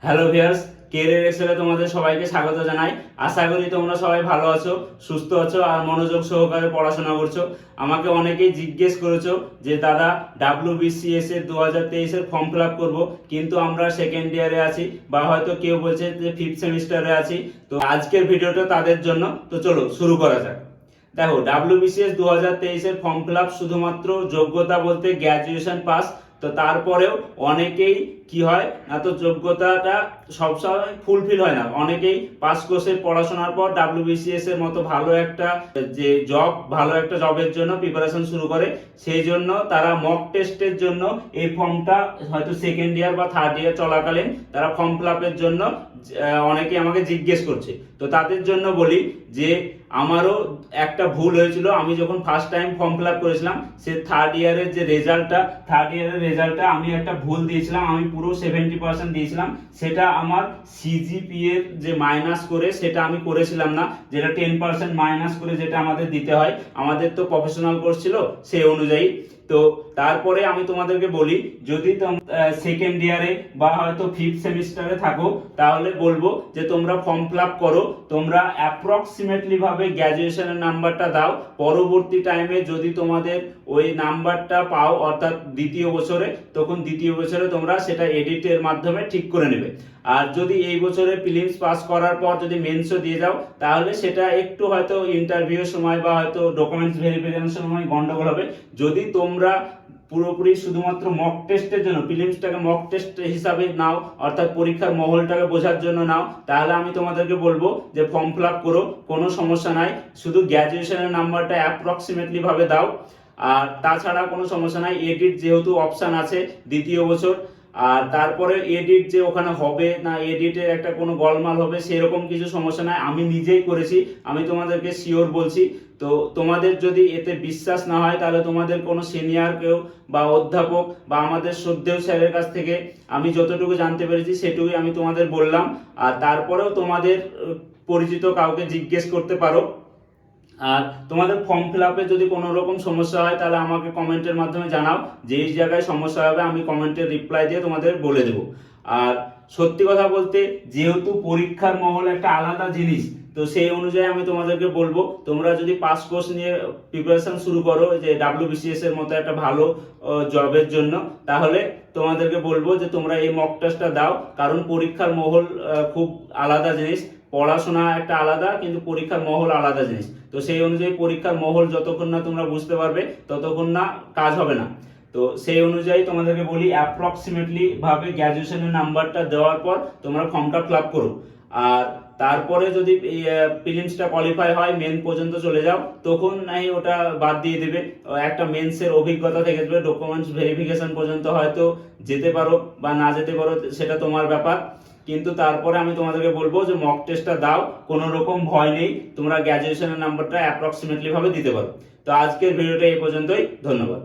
Hello viewers, career এক্সেলে তোমাদের সবাইকে স্বাগত জানাই। আশা করি তোমরা সবাই ভালো আছো, সুস্থ আছো আর মনোযোগ সহকারে পড়াশোনা করছো। আমাকে অনেকেই জিজ্ঞেস করেছো যে দাদা WBCS এর 2023 এর ফর্ম ফিল আপ করবো, কিন্তু আমরা সেকেন্ড ইয়ারে আছি বা হয়তো কেউ বলছে যে ফিফথ সেমিস্টারে আছি। তো আজকের ভিডিওটা তাদের জন্য। তো চলো শুরু করা যাক। দেখো, WBCS 2023 এর ফর্ম ফিল আপ শুধুমাত্র যোগ্যতা বলতে গ্র্যাজুয়েশন পাস। তো তারপরেও অনেকেই কি হয় না, তো যোগ্যতাটা সবসময় ফুলফিল হয় না। অনেকেই পাস কোর্সে পড়াশোনার পর WBCS এর মতো ভালো একটা জবের জন্য প্রিপারেশন শুরু করে। সেই জন্য তারা মক টেস্টের জন্য এই ফর্মটা হয়তো সেকেন্ড ইয়ার বা থার্ড ইয়ার চলাকালীন তারা ফর্ম ফিল আপের জন্য অনেকে আমাকে জিজ্ঞেস করছে। তো তাদের জন্য বলি যে আমারও একটা ভুল হয়েছিল। আমি যখন first time form fill up করেছিলাম, সে থার্ড ইয়ারের রেজাল্টটা আমি একটা ভুল দিয়েছিলাম। আমি পুরো 70% দিয়েছিলাম। সেটা আমার সিজিপি এর যে মাইনাস করে সেটা আমি করেছিলাম না, যেটা 10% মাইনাস করে যেটা আমাদের দিতে হয়। আমাদের তো প্রফেশনাল কোর্স ছিল সেই অনুযায়ী। তো তারপরে আমি তোমাদেরকে বলি, যদি সেকেন্ড ইয়ারে বা হয়তো ফিফথ সেমিস্টারে থাকো, তাহলে বলবো যে তোমরা ফর্ম ফিল আপ করো। তোমরা অ্যাপ্রক্সিমেটলি ভাবে গ্র্যাজুয়েশনের নাম্বারটা দাও। পরবর্তী টাইমে যদি তোমাদের ওই নাম্বারটা পাও, অর্থাৎ দ্বিতীয় বছরে, তখন দ্বিতীয় বছরে তোমরা সেটা এডিটের মাধ্যমে ঠিক করে নেবে। আর যদি এই বছরে প্রিলিমস পাস করার পর যদি মেন্সও দিয়ে যাও, তাহলে সেটা একটু হয়তো ইন্টারভিউর সময় বা হয়তো ডকুমেন্টস ভেরিফিকেশনের সময় গন্ডগোল হবে। যদি তোমরা পুরোপুরি শুধুমাত্র মক টেস্টের জন্য, প্রিলিমসটাকে মক টেস্ট হিসাবে নাও, অর্থাৎ পরীক্ষার মহলটাকে বোঝার জন্য নাও, তাহলে আমি তোমাদেরকে বলবো যে ফর্ম ফিল আপ করো, কোনো সমস্যা নাই। শুধু গ্র্যাজুয়েশনের নাম্বারটা অ্যাপ্রক্সিমেটলি ভাবে দাও। আর তাছাড়া কোনো সমস্যা নাই। এডিট যেহেতু অপশান আছে দ্বিতীয় বছর, আর তারপরে এডিট যে ওখানে হবে না, এডিটের একটা কোনো গোলমাল হবে সেরকম কিছু সমস্যা নাই। আমি নিজেই করেছি, আমি তোমাদেরকে শিওর বলছি। তো তোমাদের যদি এতে বিশ্বাস না হয়, তাহলে তোমাদের কোনো সিনিয়র কেউ বা অধ্যাপক বা আমাদের শ্রদ্ধেয় স্যারের কাছ থেকে আমি যতটুকু জানতে পেরেছি সেটুকুই আমি তোমাদের বললাম। আর তারপরেও তোমাদের পরিচিত কাউকে জিজ্ঞেস করতে পারো। আর তোমাদের ফর্ম ফিল আপে যদি কোনো রকম সমস্যা হয়, তাহলে আমাকে কমেন্টের মাধ্যমে জানাও। যেই জায়গায় সমস্যা হবে আমি কমেন্টের রিপ্লাই দিয়ে তোমাদের বলে দেবো। আর সত্যি কথা বলতে, যেহেতু পরীক্ষার মহল একটা আলাদা জিনিস, তো সেই অনুযায়ী আমি তোমাদেরকে বলবো, তোমরা যদি পাস কোর্স নিয়ে প্রিপারেশন শুরু করো যে WBCS এর মতো একটা ভালো জবের জন্য, তাহলে তোমাদেরকে বলবো যে তোমরা এই মক টেস্টটা দাও। কারণ পরীক্ষার মহল খুব আলাদা জিনিস। পড়াশোনা একটা আলাদা, কিন্তু পরীক্ষার মহল আলাদা জিনিস। তো সেই অনুযায়ী পরীক্ষার মহল যতক্ষণ না তোমরা বুঝতে পারবে, ততক্ষণ না কাজ হবে না। তো সেই অনুযায়ী তোমাদেরকে বলি, অ্যাপ্রক্সিমেটলি ভাবে গ্র্যাজুয়েশনের নাম্বারটা দেওয়ার পর তোমরা ফর্মটা ফিল আপ করো। আর তারপরে যদি প্রিলিমসটা কোয়ালিফাই হয়, মেন পর্যন্ত চলে যাও, তখন নাই ওটা বাদ দিয়ে দেবে। একটা মেন্সের অভিজ্ঞতা থেকে যাবে, ডকুমেন্টস ভেরিফিকেশন পর্যন্ত হয়তো যেতে পারো বা না যেতে পারো, সেটা তোমার ব্যাপার। কিন্তু তারপরে আমি তোমাদেরকে বলবো যে মক টেস্টটা দাও, কোনো রকম ভয় নেই। তোমরা গ্র্যাজুয়েশনের নাম্বারটা অ্যাপ্রক্সিমেটলি ভাবে দিতে পারো। তো আজকের ভিডিওটা এই পর্যন্তই। ধন্যবাদ।